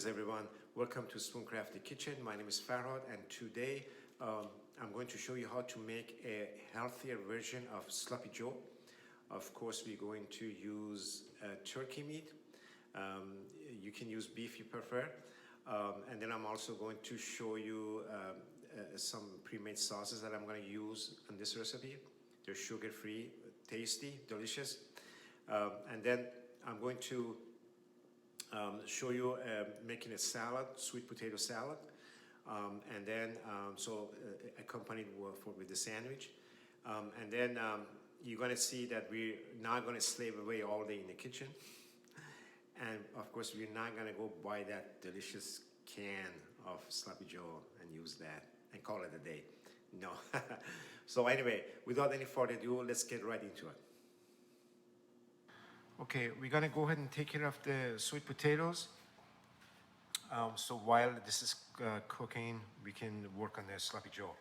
Greetings everyone, welcome to SpoonCrafty Kitchen. My name is Farhad and today I'm going to show you how to make a healthier version of Sloppy Joe. Of course we're going to use turkey meat. You can use beef if you prefer. And then I'm also going to show you some pre-made sauces that I'm going to use in this recipe. They're sugar-free, tasty, delicious. And then I'm going to show you making a salad, sweet potato salad, and then accompanied with the sandwich, and then you're going to see that we're not going to slave away all day in the kitchen, and of course we're not going to go buy that delicious can of Sloppy Joe and use that and call it a day. No. So anyway, without any further ado, let's get right into it. Okay, we're gonna go ahead and take care of the sweet potatoes. So while this is cooking, we can work on the Sloppy Joe.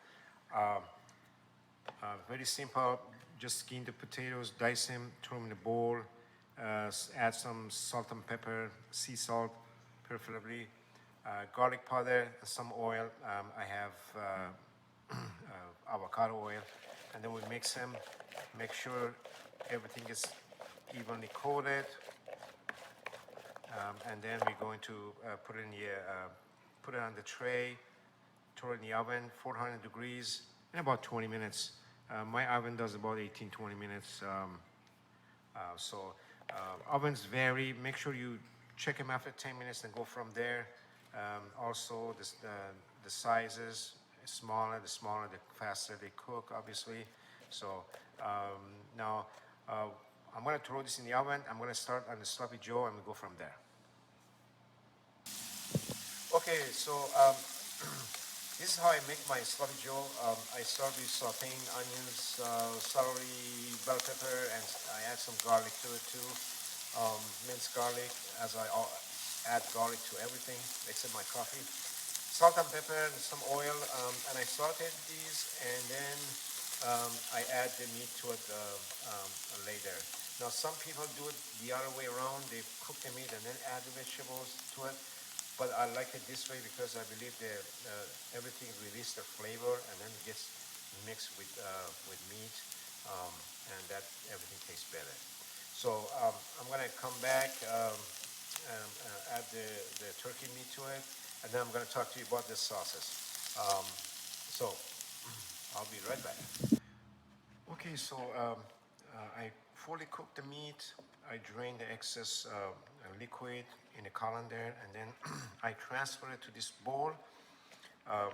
Very simple, just skin the potatoes, dice them, throw them in a bowl, add some salt and pepper, sea salt, preferably, garlic powder, some oil. I have avocado oil, and then we mix them, make sure everything is evenly coated, and then we're going to put it on the tray, throw it in the oven, 400 degrees, in about 20 minutes. My oven does about 18-20 minutes. Ovens vary. Make sure you check them after 10 minutes and go from there. Also, the sizes, the smaller, the faster they cook, obviously. So now, I'm going to throw this in the oven. I'm going to start on the Sloppy Joe and we'll go from there. Okay, so this is how I make my Sloppy Joe. I start with sauteing onions, celery, bell pepper, and I add some garlic to it too. Minced garlic, as I add garlic to everything except my coffee. Salt and pepper and some oil, and I sauteed these, and then I add the meat to it later. Now some people do it the other way around. They cook the meat and then add the vegetables to it. But I like it this way because I believe that everything releases the flavor and then it gets mixed with meat, and that everything tastes better. So I'm going to come back, add the turkey meat to it, and then I'm going to talk to you about the sauces. So I'll be right back. Okay, so I fully cooked the meat. I drained the excess liquid in the colander, and then I transfer it to this bowl.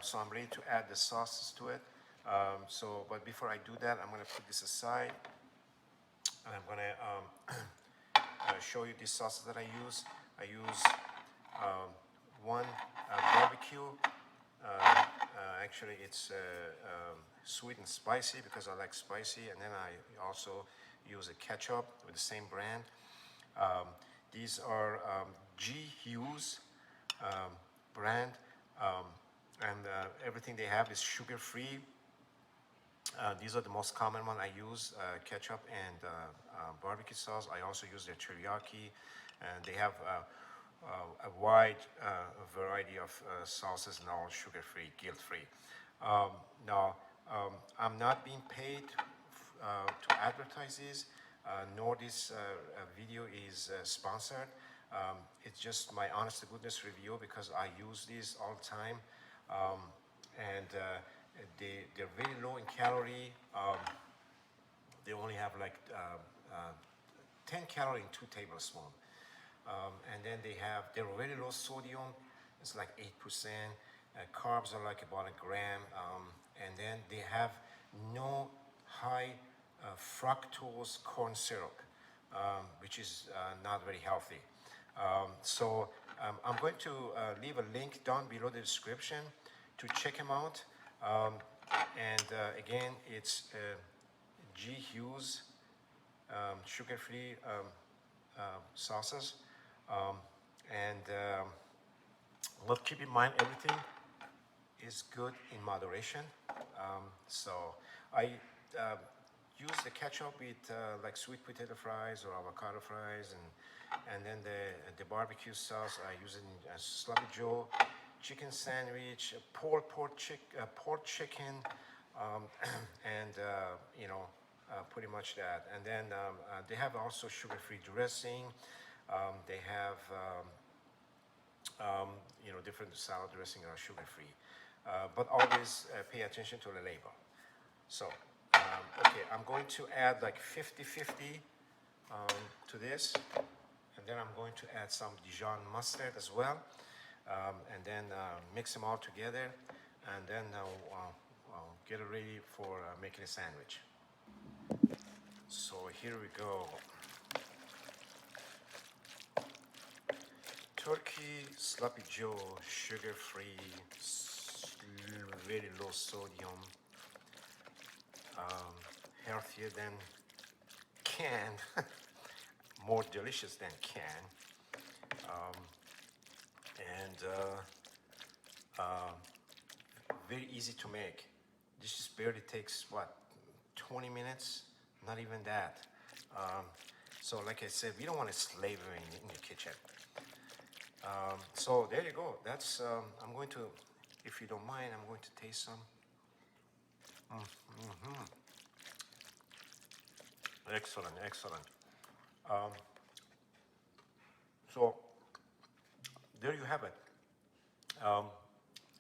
So I'm ready to add the sauces to it. But before I do that, I'm going to put this aside, and I'm going to show you these sauces that I use. I use one barbecue. Actually, it's sweet and spicy because I like spicy, and then I also use a ketchup with the same brand. These are G. Hughes brand, and everything they have is sugar-free. These are the most common one I use, ketchup and barbecue sauce. I also use their teriyaki, and they have a wide variety of sauces, and all sugar-free, guilt-free. Now, I'm not being paid to advertise these, nor this video is sponsored. It's just my honest to goodness review because I use these all the time, and they're very low in calorie. They only have like 10 calories in 2 tablespoons. And then they're very low sodium, it's like 8%. Carbs are like about 1 gram. And then they have no high fructose corn syrup, which is not very healthy. I'm going to leave a link down below the description to check them out. Again, it's G. Hughes sugar-free sauces. Well, keep in mind everything is good in moderation. So I use the ketchup with like sweet potato fries or avocado fries, and then the barbecue sauce I use it in sloppy joe, chicken sandwich, pork chicken, and pretty much that. And then they have also sugar-free dressing. They have different salad dressing are sugar-free, but always pay attention to the label. So, okay, I'm going to add like 50-50 to this, and then I'm going to add some Dijon mustard as well, and then mix them all together, and then I'll get it ready for making a sandwich. So here we go. Turkey sloppy joe, sugar-free, very low sodium, healthier than canned, more delicious than canned, and very easy to make. This just barely takes what, 20 minutes? Not even that. So like I said, we don't want to slave in the kitchen. So there you go. That's I'm going to, if you don't mind, I'm going to taste some. Excellent, excellent. So there you have it.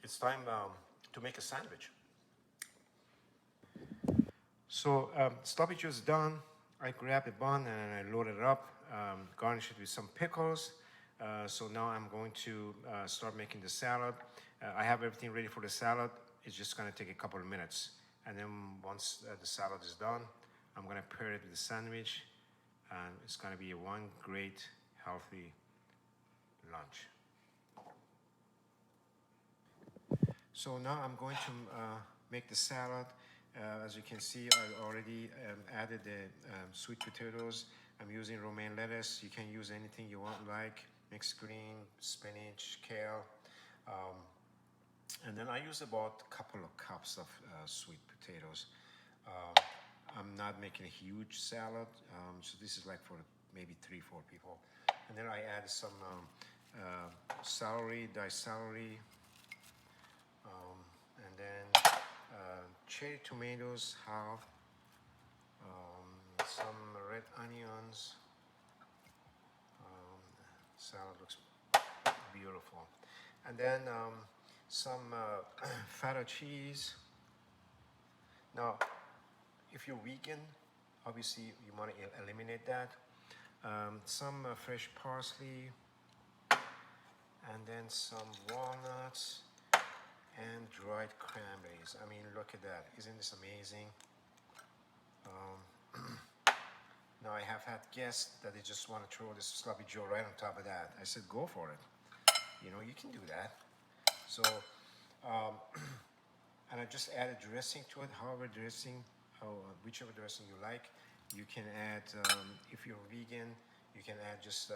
It's time to make a sandwich. So sloppy joe is done. I grab a bun and I load it up, garnish it with some pickles. So now I'm going to start making the salad. I have everything ready for the salad. It's just going to take a couple of minutes. And then once the salad is done, I'm going to pair it with the sandwich. And it's going to be one great, healthy lunch. So now I'm going to make the salad. As you can see, I already added the sweet potatoes. I'm using romaine lettuce. You can use anything you want, like mixed green, spinach, kale. And then I use about a couple of cups of sweet potatoes. I'm not making a huge salad, so this is like for maybe 3-4 people. And then I add some celery, diced celery, and then cherry tomatoes, half, some red onions. Salad looks beautiful. And then some feta cheese. Now, if you're vegan, obviously you want to eliminate that. Some fresh parsley, and then some walnuts and dried cranberries. I mean, look at that. Isn't this amazing? Now I have had guests that they just want to throw this sloppy joe right on top of that. I said, go for it. You know, you can do that. So, and I just added dressing to it. Whichever dressing you like. You can add, if you're vegan, you can add just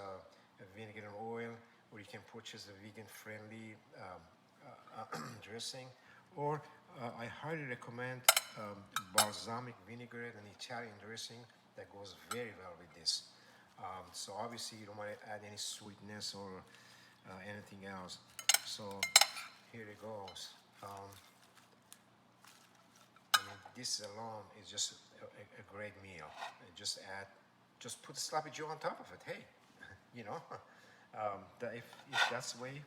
vinegar and oil, or you can purchase a vegan-friendly dressing. Or I highly recommend balsamic vinaigrette, an Italian dressing that goes very well with this. So obviously you don't want to add any sweetness or anything else. So here it goes. I mean, this alone is just a great meal. Just put the sloppy joe on top of it. Hey, you know, if that's the way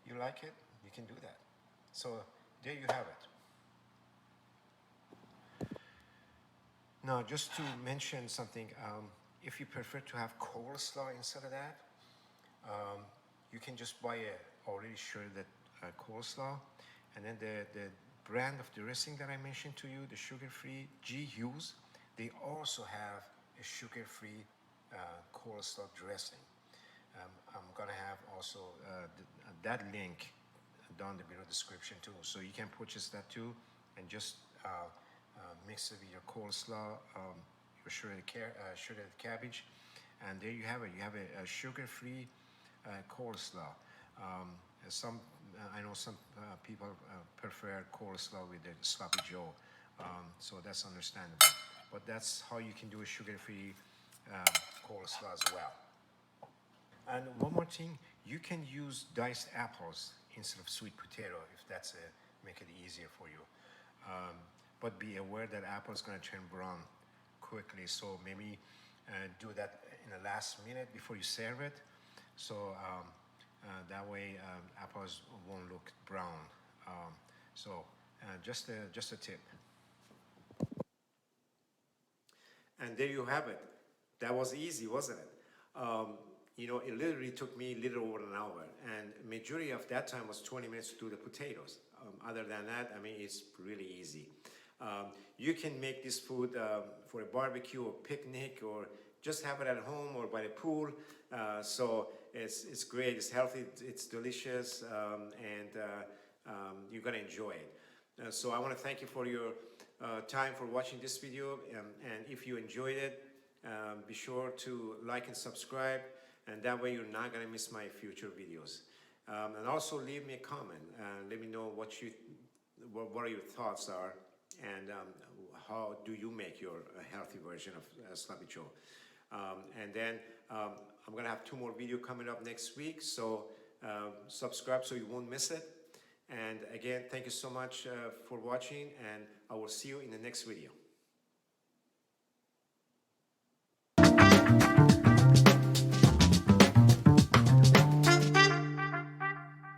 you like it, you can do that. So there you have it. Now, just to mention something, if you prefer to have coleslaw instead of that, you can just buy a already shredded coleslaw, and then the brand of dressing that I mentioned to you, the sugar-free G. Hughes, they also have a sugar-free coleslaw dressing. I'm gonna have also that link down the below description too, so you can purchase that too, and just mix it with your coleslaw, your shredded cabbage, and there you have it. You have a sugar-free coleslaw. I know some people prefer coleslaw with the sloppy joe, so that's understandable. but that's how you can do a sugar-free coleslaw as well. And one more thing, you can use diced apples instead of sweet potato if that's make it easier for you. But be aware that apple is going to turn brown quickly, so maybe do that in the last minute before you serve it. So that way apples won't look brown. Just a tip. And there you have it. That was easy, wasn't it? It literally took me a little over an hour, and majority of that time was 20 minutes to do the potatoes. Other than that, I mean, it's really easy. You can make this food for a barbecue or picnic, or just have it at home or by the pool. So it's great, it's healthy, it's delicious, and you're gonna enjoy it. So I want to thank you for your time for watching this video, and if you enjoyed it, be sure to like and subscribe, and that way you're not going to miss my future videos. And also leave me a comment, let me know what are your thoughts are, and how do you make your healthy version of sloppy joe. And then I'm going to have 2 more videos coming up next week, so subscribe so you won't miss it. And again, thank you so much for watching, and I will see you in the next video.